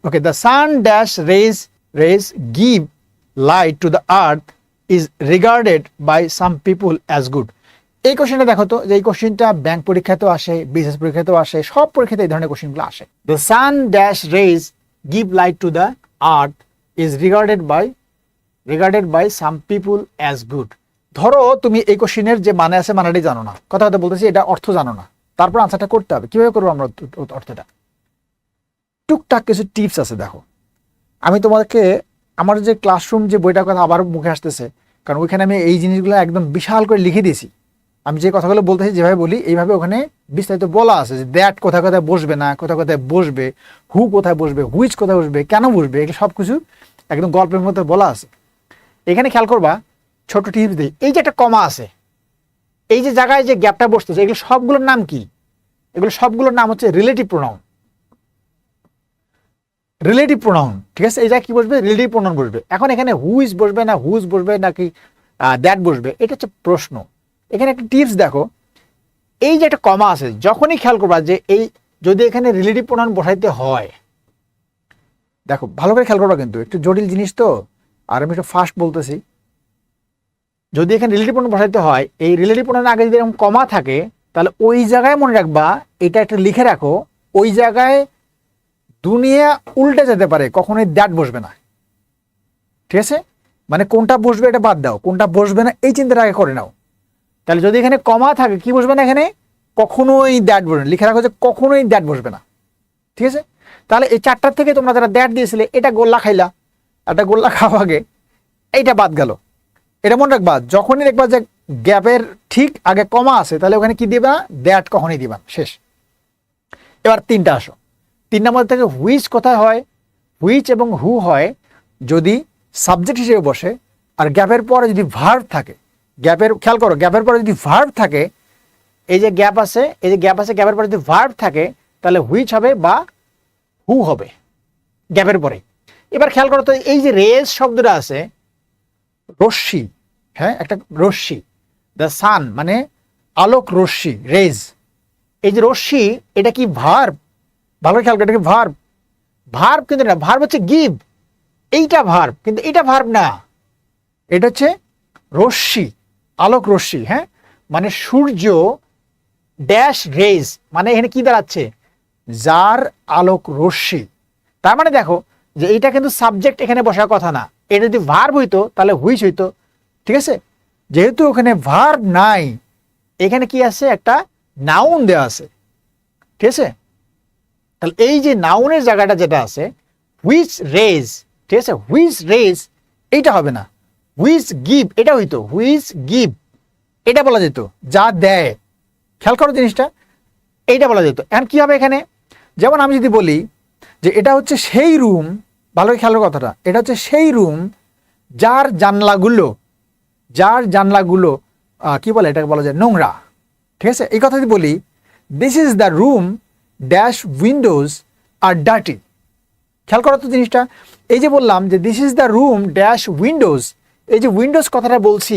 Okay, the sun dash rays give light to the earth is regarded by some people as good. এই কোশ্চেনটা দেখো তো, যে এই কোশ্চেনটা ব্যাংক পরীক্ষাতেও আসে, বিসিএস পরীক্ষাতেও আসে, সব পরীক্ষাতে এই ধরনের কোশ্চেনগুলো আসে। The sun dash rays give light to the earth is regarded by some people as good. ধরো তুমি এই কোশ্চেনের যে মানে আছে মানেটাই জানো না, কথা কথা বলতেছি, এটা অর্থ জানো না, তারপর আনসারটা করতে হবে। কিভাবে করবো আমরা অর্থটা? টুকটাক কিছু টিপস আছে। দেখো, আমি তোমাকে আমার যে ক্লাসরুম যে বইটার কথা আবার মুখে আসতেছে, কারণ ওইখানে আমি এই জিনিসগুলো একদম বিশাল করে লিখে দিয়েছি। আমি যে কথাগুলো বলতেছি যেভাবে বলি এইভাবে ওখানে বিস্তারিত বলা আছে, যে দ্যাট কোথায় কোথায় বসবে না, কোথায় কোথায় বসবে, হু কোথায় বসবে, হুইচ কোথায় বসবে, কেন বসবে, এগুলো সব কিছু একদম গল্পের মধ্যে বলা আছে। এখানে খেয়াল করবা, ছোট টিপস দিই। এই যে একটা কমা আছে, এই যে জায়গায় যে গ্যাপটা বসতেছে, এগুলো সবগুলোর নাম কি? এগুলো সবগুলোর নাম হচ্ছে রিলেটিভ প্রোনাউন। রিলেটিভ প্রোনাউন, ঠিক আছে? এই জায়গায় কি বসবে? রিলেটিভ প্রোনাউন বসবে। এখন এখানে হুইজ বসবে না হুজ বসবে নাকি দ্যাট বসবে, এটা হচ্ছে প্রশ্ন। এখানে একটা টিপস দেখো, এই যে একটা কমা আছে, যখনই খেয়াল করবা যে এই যদি এখানে রিলেটিভ প্রোনাউন বসাইতে হয়, দেখো ভালো করে খেয়াল করবা, কিন্তু একটু জটিল জিনিস তো, আর আমি একটু ফাস্ট বলতেছি। যদি এখানে রিলেটিভ প্রোনাউন বসাইতে হয়, এই রিলেটিভ প্রোনাউনের আগে যদি এরকম কমা থাকে, তাহলে ওই জায়গায় মনে রাখবা, এটা একটা লিখে রাখো, ওই জায়গায় দুনিয়া উল্টে যেতে পারে, কখনোই দ্যাট বসবে না। ঠিক আছে? মানে কোনটা বসবে এটা বাদ দাও, কোনটা বসবে না এই চিন্তাটা আগে করে নাও। তাহলে যদি এখানে কমা থাকে, কি বসবে না? এখানে কখনোই দ্যাট বসবে না, লিখে রাখো যে কখনোই দ্যাট বসবে না। ঠিক আছে? তাহলে এই চারটার থেকে তোমরা যারা দ্যাট দিয়েছিলে, এটা গোল্লা খাইলা, একটা গোল্লা খাওয়া আগে এইটা বাদ গেল। এটা মনে রাখবা, যখনই দেখবা যে গ্যাপের ঠিক আগে কমা আছে, তাহলে ওখানে কি দিবা? দ্যাট কখনই দিবা, শেষ। এবার তিনটা আসো। 3 নম্বর থেকে হুইচ কোথায় হয়? হুইচ এবং হু হয় যদি সাবজেক্ট হিসেবে বসে, আর গ্যাপের পরে যদি ভার্ব থাকে, খেয়াল করো, গ্যাপের পরে যদি ভার্ব থাকে, এই যে গ্যাপ আছে, এই যে গ্যাপ আছে, গ্যাপের পরে যদি ভার্ব থাকে, তাহলে হুইচ হবে বা হু হবে গ্যাপের পরে। এবার খেয়াল করো তো, এই যে রেজ শব্দটা আছে, রশ্মি, হ্যাঁ, একটা রশ্মি, দ্য সান মানে আলোক রশ্মি, রেজ। এই যে রশ্মি, এটা কি ভার্ব? ভালো খেয়াল করো, এটা কি ভার্ব? ভার্ব কিন্তু না, ভার্ব হচ্ছে গিভ, এইটা ভার্ব, কিন্তু এটা ভার্ব না, এটা হচ্ছে রশ্মি, আলোক রশ্মি। হ্যাঁ, মানে সূর্য ড্যাশ রেজ, মানে এখানে কি দাঁড়াচ্ছে? যার আলোক রশ্মি। তার মানে দেখো যে এইটা কিন্তু সাবজেক্ট এখানে বসার কথা না, এটা যদি ভার্ব হইতো তাহলে হুইচ হইতো। ঠিক আছে? যেহেতু ওখানে ভার্ব নাই, এখানে কি আছে? একটা নাউন দেওয়া আছে। ঠিক আছে? তাহলে এই যে নাউনের জায়গাটা যেটা আছে, হুইচ রেজ, ঠিক আছে, হুইচ রেজ এইটা হবে না, হুইচ গিভ এটা হইতো, হুইচ গিভ এটা বলা যেত, যা দেয়। খেয়াল করো জিনিসটা, এইটা বলা যেত। এখন কি হবে এখানে? যেমন আমি যদি বলি যে এটা হচ্ছে সেই রুম, ভালো খেয়াল করো কথাটা, এটা হচ্ছে সেই রুম যার জানলাগুলো কি বলে, এটাকে বলা যায় নোংরা। ঠিক আছে? এই কথা যদি বলি, this is the room dash windows are dirty. খেয়াল করো তো জিনিসটা, এই যে বললাম যে this is the room dash windows, এই যে উইন্ডোজ কথাটা বলছি,